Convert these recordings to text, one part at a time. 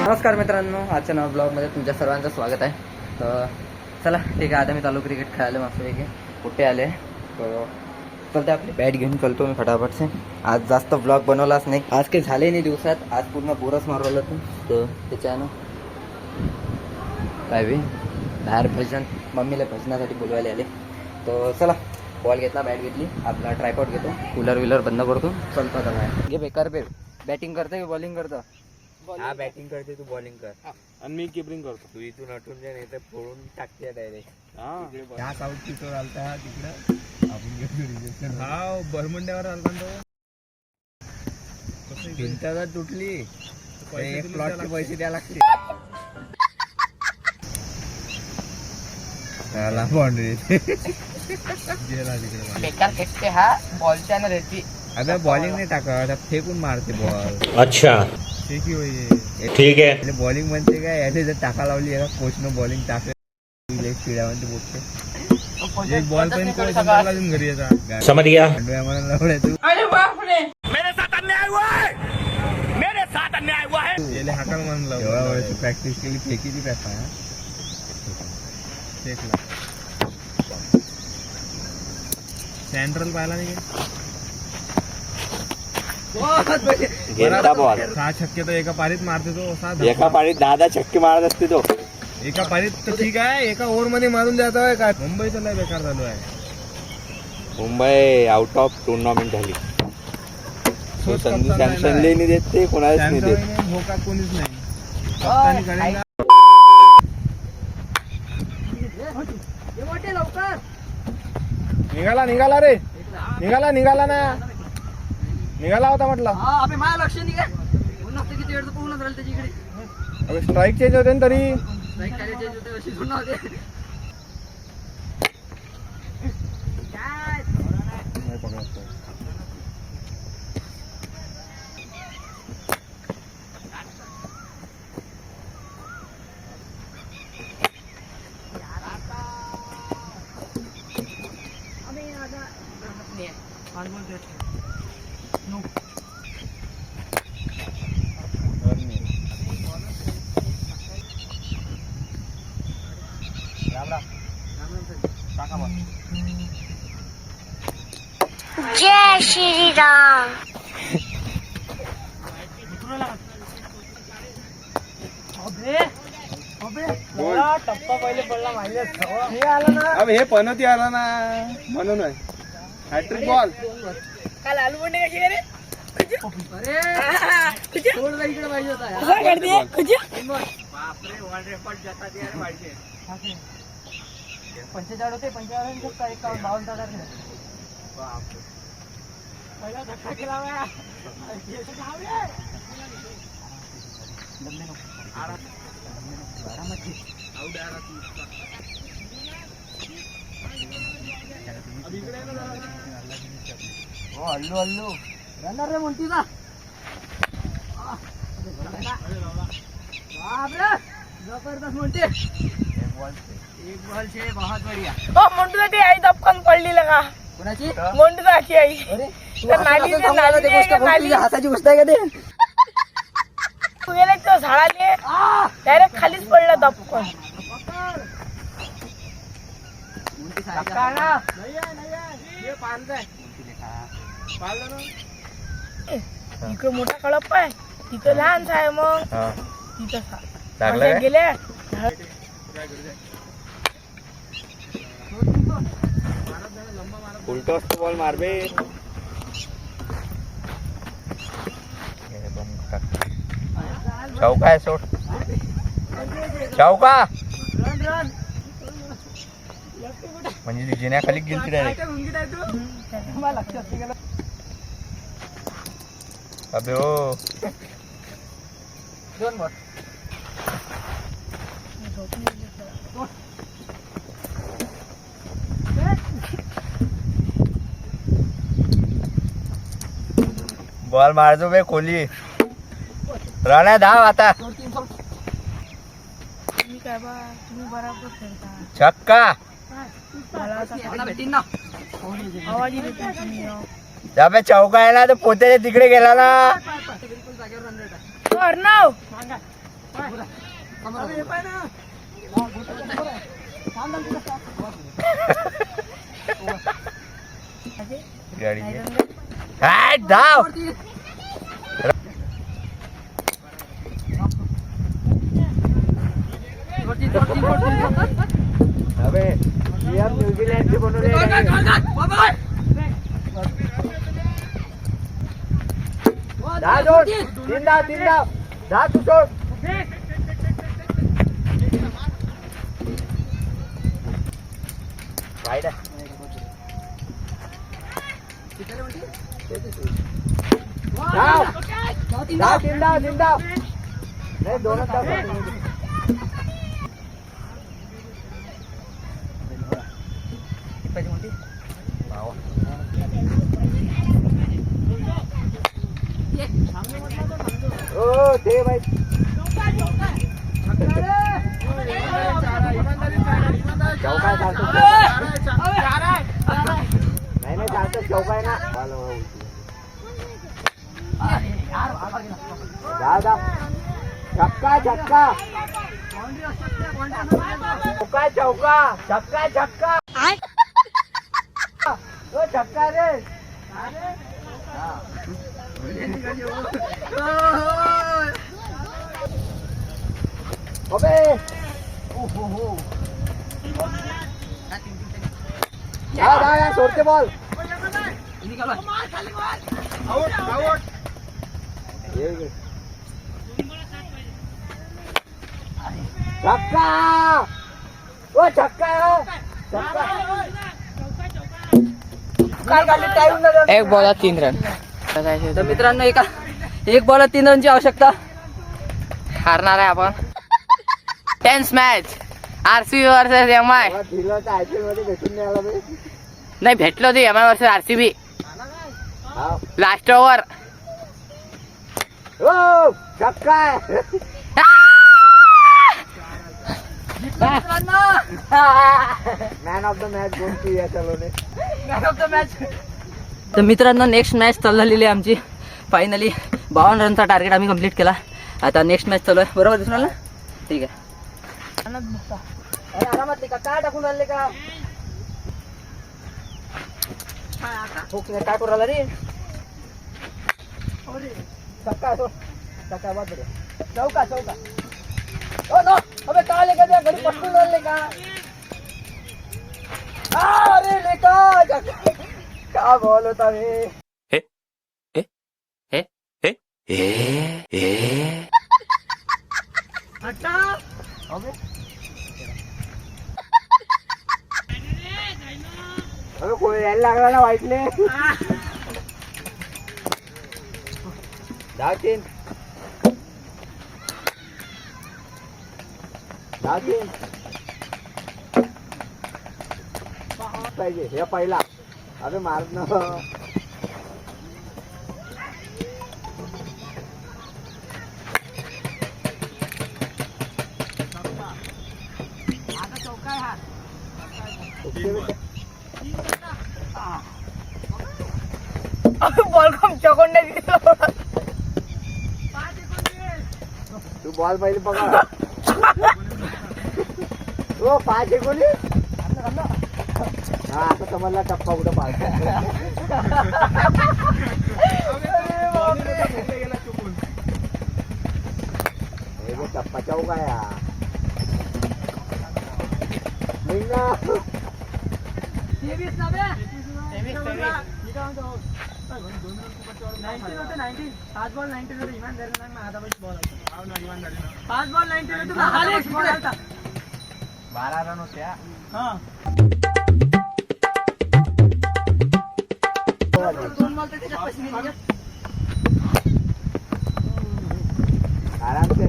नमस्कार मित्रांनो, आजच्या नवा ब्लॉगमध्ये तुमच्या सर्वांचं स्वागत आहे. तर चला ठीक आहे, आता मी चालू क्रिकेट खेळायला मस्तपैकी कुठे आले. तर चलते आपली बॅट घेऊन चलतो मी फटाफट से. आज जास्त ब्लॉग बनवलाच नाही, आज काही झाले नाही दिवसात. आज पूर्ण बोरच मारवलं तू. तर त्याच्यानं काय बी बाहेर भजन मम्मीला भजनासाठी बोलवायला आले. तर चला बॉल घेतला, बॅट घेतली, आपला ट्रायपॉड घेतो, कूलर विलर बंद करतो, चलतो आता बाहेर. घे बेकार पे बॅटिंग करते की बॉलिंग करतो? हा बॅटिंग करते, तू बॉलिंग कर आणि मी किपरिंग करतो. तू इथून हटून जा, नाही तर फोडून टाकते डायरेक्ट. हा साऊथ पिचवर आलता तिकडं आपण घेतो. हा बरमुंड्यावर आलता तो. भिंताला तुटली, एक प्लॉटचे पैसे द्यायला लागते. त्याला बाउंड्री बेकार खेळते हा बॉलच्या ना रेती. आता बॉलिंग नाही टाकत, फेकून मारते बॉल. अच्छा ठीक है. बॉलिंग म्हणते काय, याचे जर टाका लावली एका कोचनं बॉलिंग टाकली एक पिढ्यामध्ये बोलते. एक बॉल पण कोणी घरी येतात. समझ गया. अरे बापरे, गेले हाकाल म्हणलं एवढ्या वेळेची प्रॅक्टिस केली, फेकीची प्रॅक्टिस फेकला. सेंट्रल पाहिला नाही घेतला बॉल. 6 छक्के तर एका पारीत मारते तो. एका पाळीत 10 छक्के मारत असते तो. एका पारीत तर ठीक आहे, एका ओव्हर मध्ये मारून द्यायचा आहे काय. मुंबईचं लय बेकार चालू आहे. मुंबई आउट ऑफ टुर्नामेंट झाली. संजू सॅमसन नाही देत ते, कोणालाच नाही देत. भोका कोणीच नाही. कप्तानी करेल ना. निघाला रे, निघाला ना, निघाला होता म्हटलं. माझ्या लक्ष नाही काय किती वेळ पोहूनच राहिलं त्याच्याकडे. अबे स्ट्राईक चेंज होते ना तरी. चेंज होते अशी थोडं होते. जय श्री राम. टप्पा पहिले पडला माहिती हे आलं ना. अब हे पनती आला ना म्हणून हॅट्रिक बॉल. काल आलू बोंडे कशी रे. अरे थोडं इकडे पाहिजे होता. बापरे, वर्ल्ड रेकॉर्ड जातात यार. पाहिजे 45 होते, 55 52 टाका. बापरे, पहिला धक्का केला बा. हल्लू रनर रे म्हणती ना. बापरे जबरदस्त म्हणते. एक बॉल छे बहुत बढ़िया. मोंटू ती आई दपकन पडली लगा. कोणाची? मोंटू ची आई. अरे नाली हाताची गोष्ट आहे का ते? गेले तो झाडाले डायरेक्ट खालीच पडला दपकन. इकडं मोठा कळप आहे, तिथं लहानच आहे. मग तिथं गेल्या उलट असतो बॉल मारबे. चौका आहे, सोड चौका. म्हणजे ती जिन्याखाली गेली डायरेक्ट. अबे हो, 2 बॉल. बॉल मारतो बे खोली. राणा धाव आता. तुम्ही काय बा, तुम्ही बरोबर खेळता. छक्का. मला भेटीन ना. आवाज येते तुम्ही. त्या चौका आहे ना, तर पोत्याच्या तिकडे गेला ना. अर्णव गाडी हाय धाव अबे सीएम न्यूझीलंडचे बनवले दहा दोन तीन दहा तू सोड वाईट तीन धाव नाही दोनच धाव ओ ते भाई चौका नाही चालतं चौका आहे ना दादा छक्का छक्का तो छक्का रे अबे या सोडते बॉल छक्का ओ छक्का एक बॉल 3 रन. तर मित्रांनो एक बॉल 3 रनची आवश्यकता. हारणार आहे आपण. Tense match RCB versus MI. नाही भेटलो ते MI versus RCB last over. छक्का man of the match man of the match. तर मित्रांनो नेक्स्ट मॅच चालू झालेली आहे आमची. फायनली 52 रनचा टार्गेट आम्ही कंप्लीट केला. आता नेक्स्ट मॅच चालू आहे. बरोबर दिसून आलं. ठीक आहे. आरामात का काय टाकून राहिले का काय करू राहिला रे. चौका ओ नो अबे का लेका त्या घरी पटकून राहिले का. अरे लेका का बॉल होता रे. अबे कोणी यायला लागला ना वाईटले. दाखीन पाहिजे हे पहिला. अबे मारत ना बॉल कम चौकून नाही दिला. तू बॉल पहिले पकड. ओ 5 एकोणी हा आता समजला टप्पा कुठं पाडतो. टप्पा चौका या बारा रन होत्या. आराम से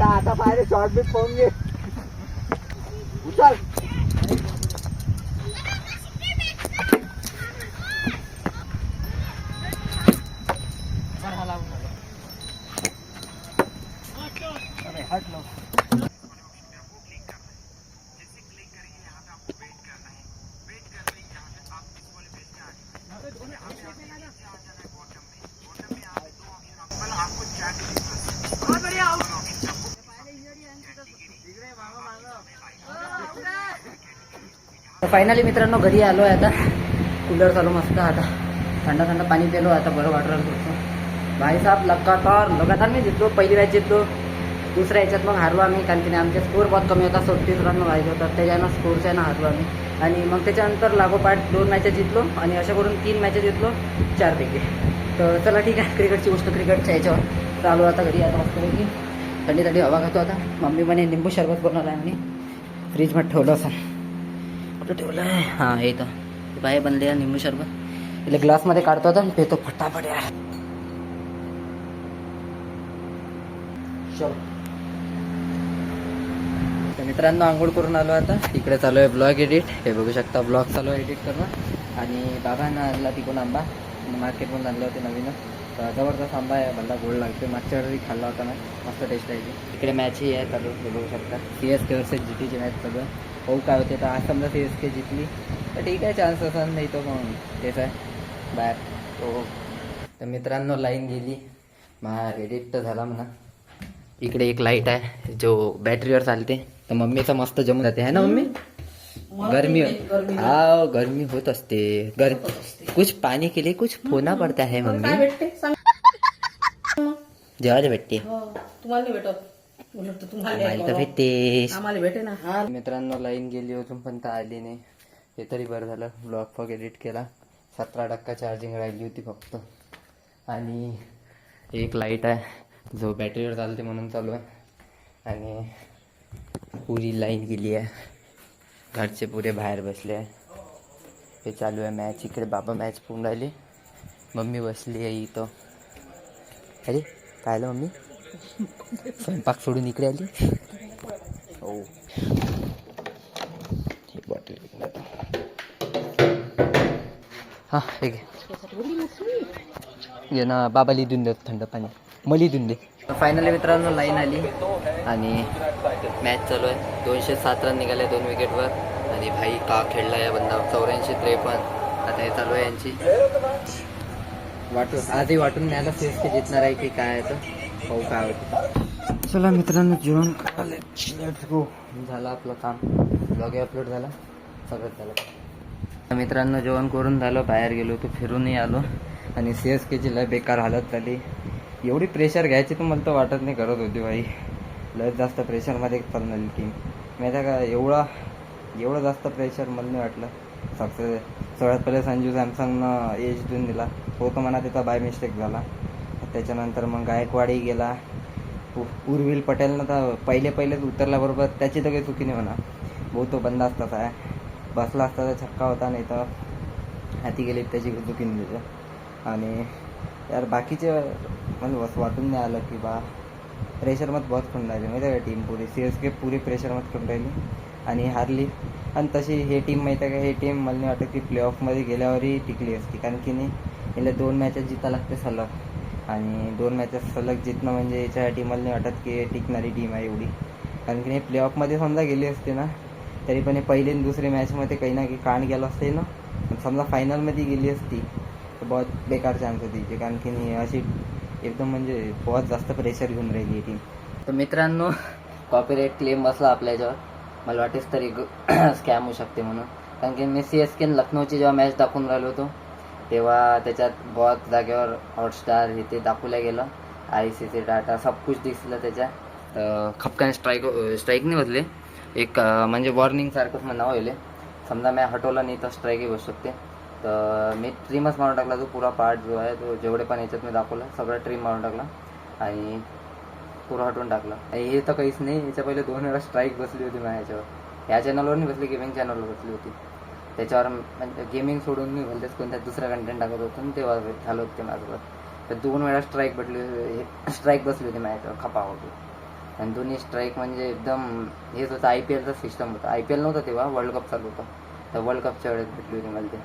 आता पाहिजे शॉर्ट बीट पाहून घे. उचल फायनली मित्रांनो घरी आलो आहे आता. कूलर चालू मस्त आता थंड थंड पाणी पिलो आता बरं वाटलं थोडंसं. भाईसाहेब लगातार मी जितलो. पहिली मॅच जितलो, दुसऱ्या याच्यात मग हारलो आम्ही कारण की आमचे स्कोर बहुत कमी होता. 37 रन व्हायचे होता त्याच्यानं स्कोरच्या ना हारलो आम्ही. आणि मग त्याच्यानंतर लागोपाठ 2 मॅचेस जितलो आणि अशा करून 3 मॅचेस जितलो 4 पैकी. तर चला ठीक आहे, क्रिकेटची गोष्ट क्रिकेटच्या याच्यावर चालू आता घरी आता मस्तपैकी थंडी थंडी हवा खातो आता. मम्मी म्हणे लिंबू शरबत बनवलं आहे म्हणे, फ्रीजमध्ये ठेवलं असं कुठं ठेवलं आहे. हां हे तर बाहेर बनले आहे लिंबू शरबत. इथे ग्लासमध्ये काढतो आता आणि पितो फटाफट यार. चल तर मित्रांनो आंघोळ करून आलो आता. इकडे चालू आहे ब्लॉग एडिट. हे बघू शकता ब्लॉग चालू आहे एडिट करणं. आणि बाबांना आणला तिकडून आंबा, मार्केटमधून आणलं होते नवीन. तर जबरदस्त आंबा आहे, भल्ला गोड लागते. मागच्या वेळी खाल्ला होता ना, मस्त टेस्ट आहे. इकडे मॅचही आहे चालू, हे बघू शकता. CSK वर्सेस GTची मॅच सगळं. हो काय होते तर आज समजा CSK जिंकली तर ठीक आहे, चान्स असा नाही तो मग तेच आहे बाहेर तो. तर मित्रांनो लाईन गेली, मग एडिट तर झाला म्हणा. इकडे एक लाईट आहे जो बॅटरीवर चालते. तर मम्मीचं मस्त जमून जाते है ना मम्मी. गर्मी हा गर्मी होत असते. कुछ पाणी के लिए कुछ फोना पडता है मम्मी. जेवायला भेटते तुम्हाला भेटत आम्हाला तर भेटते. आम्हाला भेटे ना. मित्रांनो लाईन गेली अजून पण तर आली नाही. हे तरी बरं झालं, ब्लॉग फॉग एडिट केला. 17% चार्जिंग राहिली होती फक्त. आणि एक लाईट आहे जो बॅटरीवर चालते म्हणून चालू आहे. आणि पुरी लाईन गेली आहे, घरचे पुरे बाहेर बसले आहे. हे चालू आहे मॅच. इकडे बाबा मॅच पाहून राहिले, मम्मी बसली आहे इथं. अरे पाहिलं मम्मी स्वयंपाक सोडून इकडे आली. हो ही बॉटल हां हे घे ना, बाबाला देऊन दे थंड पाणी, मली देऊन दे. फायनली मित्रांनो लाईन आली आणि मॅच चालू आहे. 207 रन निघाले 2 विकेटवर. आणि भाई का खेळला या बंदा, 84-53. आता हे चालू आहे यांची वाटून. आजही वाटून मिळालं CSK जिंकणार आहे की काय आहे तर हो काय होतं. चला मित्रांनो जेवण लेट्स गो. झालं आपलं काम, ब्लॉग अपलोड झाला, सगळंच झालं. मित्रांनो जेवण करून झालं, बाहेर गेलो होतो, फिरूनही आलो. आणि CSKची लय बेकार हालत झाली. एवढी प्रेशर घ्यायची तर मला तर वाटत नाही करत होती भाई. लय जास्त प्रेशरमध्ये चालणार टीम माहिती आहे का. एवढं जास्त प्रेशर मला नाही वाटलं. सक्सेस सगळ्यात पहिले संजू सॅमसंगनं एज देऊन दिला, हो तर म्हणा त्याचा बाय मिस्टेक झाला. त्याच्यानंतर मग गायकवाडही गेला. उर्विल पटेलनं तर पहिलेच उतरल्याबरोबर त्याची तर काही चुकी नाही म्हणा, भाऊ तो बंदा असताच आहे. बसला असता तर छक्का होता, नाही तर हाती गेली त्याची चुकी नाही त्याचं. आणि यार बाकीचे मला असं वाटून नाही आलं की बा प्रेशरमध्ये बहुत खेळून राहिली माहिती आहे का टीम. पुरी CSK पुरी प्रेशरमध्ये खेळून राहिली आणि हारली. आणि तशी हे टीम माहिती आहे का, हे टीम मला नाही वाटत की प्लेऑफमध्ये गेल्यावरही टिकली असती. कारण की नाही याला 2 मॅचेस जिता लागते सलग. आणि 2 मॅचेस सलग जितणं म्हणजे याच्यासाठी मला नाही वाटत की टिकणारी टीम आहे एवढी. कारण की नाही प्लेऑफमध्ये समजा गेली असते ना तरी पण हे पहिली आणि दुसरी मॅचमध्ये काही ना काही कांड गेलं असते ना. समजा फायनलमध्ये गेली असती तर बहुत बेकार चान्स होती. कारण की नाही अशी एकदम म्हणजे बहुत जास्त प्रेशर घेऊन राहिली ही टीम. तर मित्रांनो कॉपीराईट क्लेम बसला आपल्या याच्यावर. मला वाटेच तरी स्कॅम होऊ शकते म्हणून. कारण की मी CSK लखनौची जेव्हा मॅच दाखवून राहिलो होतो तेव्हा त्याच्यात बहुत जागेवर हॉटस्टार हे ते दाखवल्या गेलं, ICC डाटा सब कुछ दिसलं त्याच्या. तर खपकाने स्ट्राईक नाही बसले, एक म्हणजे वॉर्निंगसारखंच म्हणावं होईल. समजा मी हटवलं नाही तर स्ट्राईकही बसू शकते. तर मी ट्रीमच मारून टाकला, जो पुरा पार्ट जो आहे तो जेवढे पण याच्यात मी दाखवला सगळं ट्रीम मारून टाकला आणि पुरा हटवून टाकला. आणि हे तर काहीच नाही, याच्या पहिले 2 वेळा स्ट्राईक बसली होती माझ्या याच्यावर. ह्या चॅनलवर नाही बसली, गेमिंग चॅनलवर बसली होती. त्याच्यावर म्हणजे गेमिंग सोडून मी भलतेच कोणत्या दुसरा कंटेंट टाकत होतो आणि तेव्हा झालं होतं ते माझं. तर 2 वेळा स्ट्राईक बसली होती माझ्या याच्यावर खपा होती. आणि दोन्ही स्ट्राईक म्हणजे एकदम हेच होतं, IPLचं सिस्टम होतं. IPL नव्हतं तेव्हा, वर्ल्ड कप चालू होता. तर वर्ल्ड कपच्या वेळेस भेटली होती मला ते.